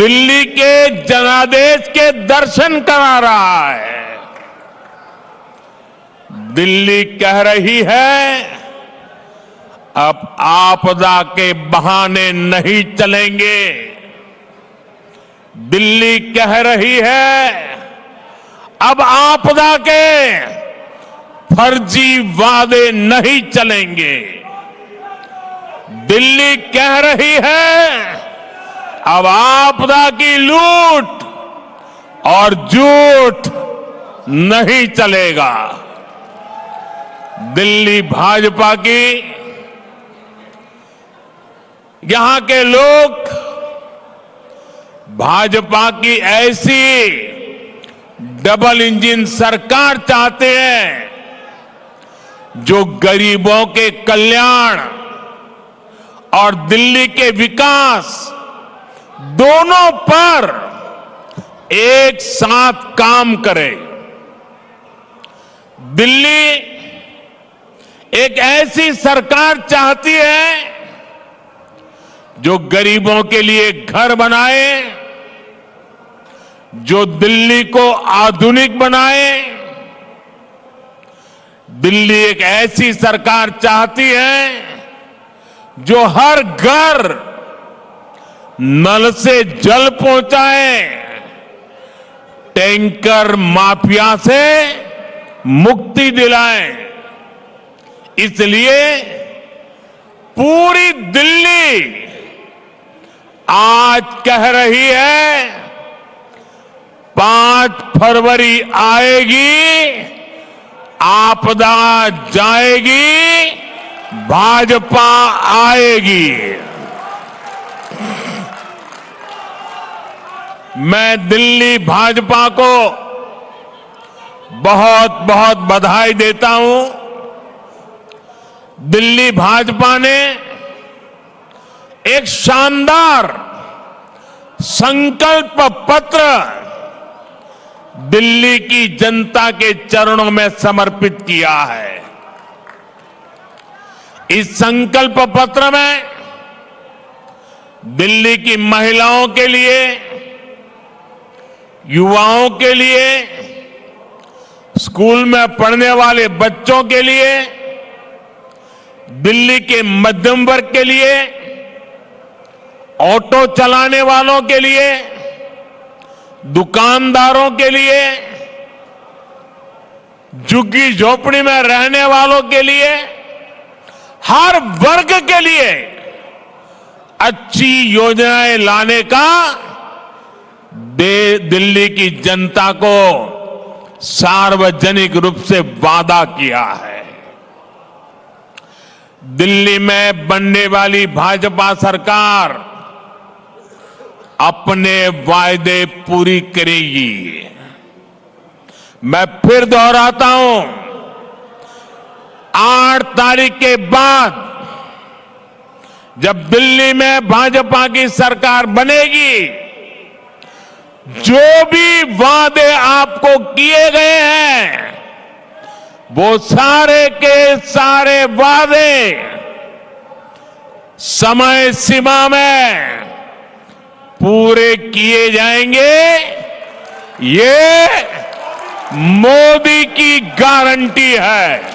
दिल्ली के जनादेश के दर्शन करा रहा है। दिल्ली कह रही है, अब आपदा के बहाने नहीं चलेंगे। दिल्ली कह रही है, अब आपदा के फर्जी वादे नहीं चलेंगे। दिल्ली कह रही है, अब आपदा की लूट और झूठ नहीं चलेगा। दिल्ली भाजपा की, यहां के लोग भाजपा की ऐसी डबल इंजन सरकार चाहते हैं जो गरीबों के कल्याण और दिल्ली के विकास दोनों पर एक साथ काम करे। दिल्ली एक ऐसी सरकार चाहती है जो गरीबों के लिए घर बनाए, जो दिल्ली को आधुनिक बनाए। दिल्ली एक ऐसी सरकार चाहती है जो हर घर नल से जल पहुंचाए, टैंकर माफिया से मुक्ति दिलाए। इसलिए पूरी दिल्ली आज कह रही है, 5 फरवरी आएगी, आपदा जाएगी, भाजपा आएगी। मैं दिल्ली भाजपा को बहुत बहुत बधाई देता हूं। दिल्ली भाजपा ने एक शानदार संकल्प पत्र दिल्ली की जनता के चरणों में समर्पित किया है। इस संकल्प पत्र में दिल्ली की महिलाओं के लिए, युवाओं के लिए, स्कूल में पढ़ने वाले बच्चों के लिए, दिल्ली के मध्यम वर्ग के लिए, ऑटो चलाने वालों के लिए, दुकानदारों के लिए, झुग्गी झोपड़ी में रहने वालों के लिए, हर वर्ग के लिए अच्छी योजनाएं लाने का दिल्ली की जनता को सार्वजनिक रूप से वादा किया है। दिल्ली में बनने वाली भाजपा सरकार अपने वायदे पूरी करेगी। मैं फिर दोहराता हूं, 8 तारीख के बाद जब दिल्ली में भाजपा की सरकार बनेगी, जो भी वादे आपको किए गए हैं, वो सारे के सारे वादे समय सीमा में पूरे किए जाएंगे। ये मोदी की गारंटी है।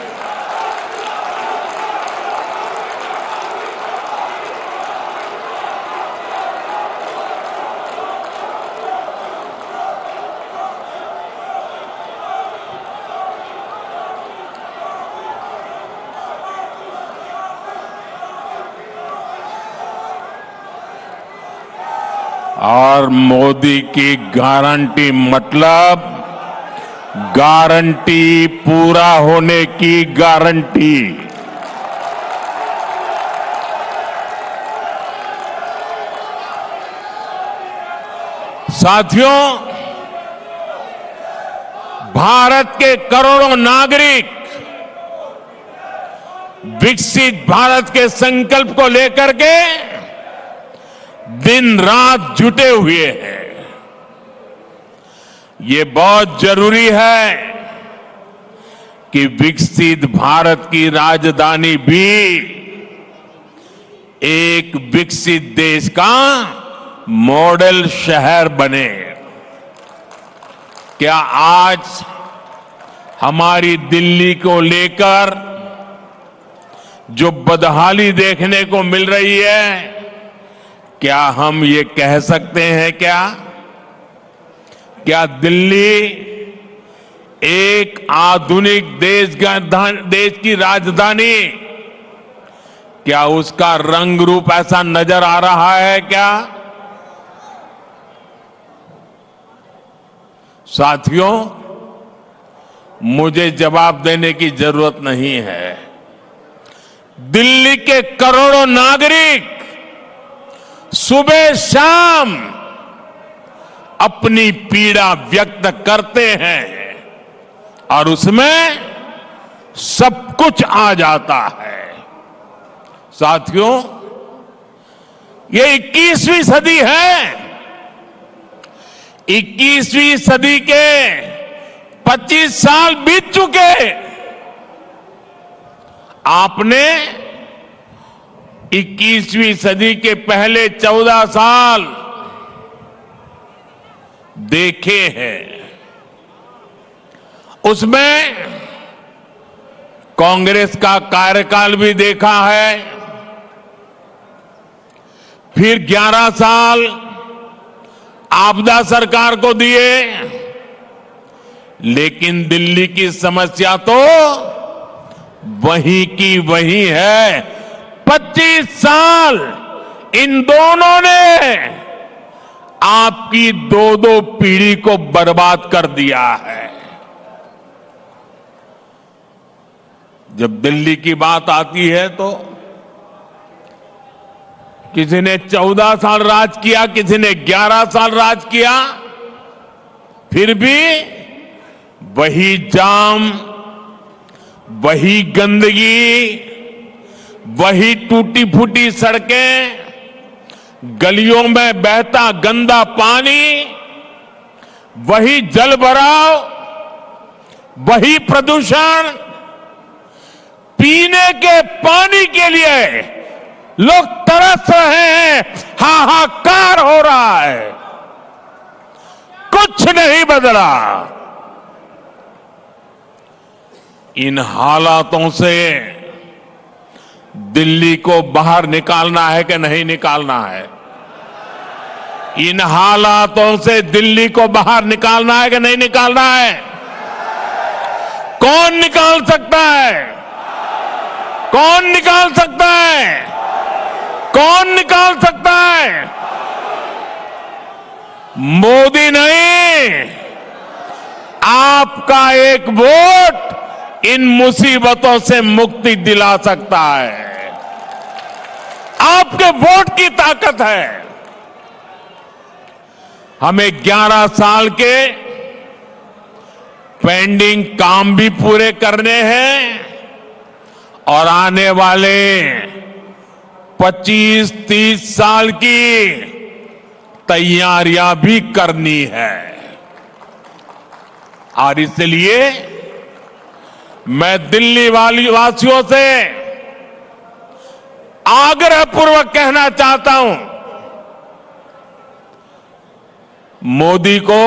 और मोदी की गारंटी मतलब गारंटी पूरा होने की गारंटी। साथियों, भारत के करोड़ों नागरिक विकसित भारत के संकल्प को लेकर के दिन रात जुटे हुए हैं। ये बहुत जरूरी है कि विकसित भारत की राजधानी भी एक विकसित देश का मॉडल शहर बने। क्या आज हमारी दिल्ली को लेकर जो बदहाली देखने को मिल रही है, क्या हम ये कह सकते हैं क्या दिल्ली एक आधुनिक देश की राजधानी, क्या उसका रंग रूप ऐसा नजर आ रहा है क्या? साथियों, मुझे जवाब देने की जरूरत नहीं है। दिल्ली के करोड़ों नागरिक सुबह शाम अपनी पीड़ा व्यक्त करते हैं और उसमें सब कुछ आ जाता है। साथियों, ये 21वीं सदी है। 21वीं सदी के 25 साल बीत चुके। आपने 21वीं सदी के पहले 14 साल देखे हैं। उसमें कांग्रेस का कार्यकाल भी देखा है, फिर 11 साल आपदा सरकार को दिए, लेकिन दिल्ली की समस्या तो वही की वही है। 25 साल इन दोनों ने आपकी दो पीढ़ी को बर्बाद कर दिया है। जब दिल्ली की बात आती है तो किसी ने 14 साल राज किया, किसी ने 11 साल राज किया, फिर भी वही जाम, वही गंदगी, वही टूटी फूटी सड़कें, गलियों में बहता गंदा पानी, वही जल भराव, वही प्रदूषण। पीने के पानी के लिए लोग तरस रहे हैं, हाहाकार हो रहा है, कुछ नहीं बदला। इन हालातों से दिल्ली को बाहर निकालना है कि नहीं निकालना है? इन हालातों से दिल्ली को बाहर निकालना है कि नहीं निकालना है? कौन निकाल सकता है? कौन निकाल सकता है? कौन निकाल सकता है? मोदी नहीं, आपका एक वोट इन मुसीबतों से मुक्ति दिला सकता है। आपके वोट की ताकत है। हमें 11 साल के पेंडिंग काम भी पूरे करने हैं और आने वाले 25-30 साल की तैयारियां भी करनी है। और इसलिए मैं दिल्ली वासियों से आग्रहपूर्वक कहना चाहता हूं, मोदी को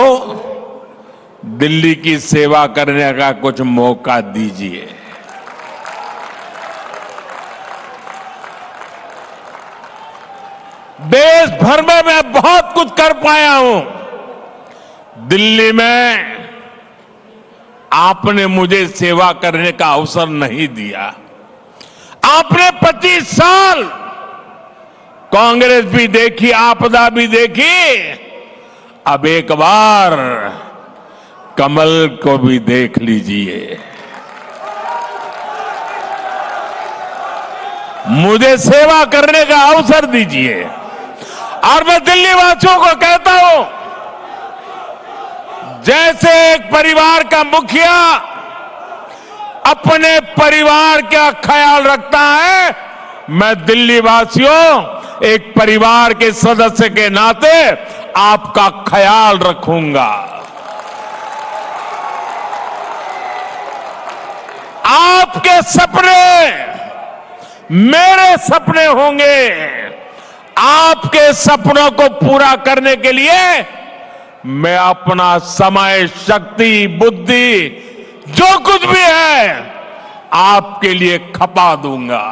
दिल्ली की सेवा करने का कुछ मौका दीजिए। देश भर में मैं बहुत कुछ कर पाया हूं। दिल्ली में आपने मुझे सेवा करने का अवसर नहीं दिया। आपने 25 साल कांग्रेस भी देखी, आपदा भी देखी, अब एक बार कमल को भी देख लीजिए। मुझे सेवा करने का अवसर दीजिए। और मैं दिल्ली वासियों को कहता हूं, जैसे एक परिवार का मुखिया अपने परिवार का ख्याल रखता है, मैं दिल्ली वासियों एक परिवार के सदस्य के नाते आपका ख्याल रखूंगा। आपके सपने मेरे सपने होंगे, आपके सपनों को पूरा करने के लिए मैं अपना समय, शक्ति, बुद्धि जो कुछ भी है आपके लिए खपा दूंगा।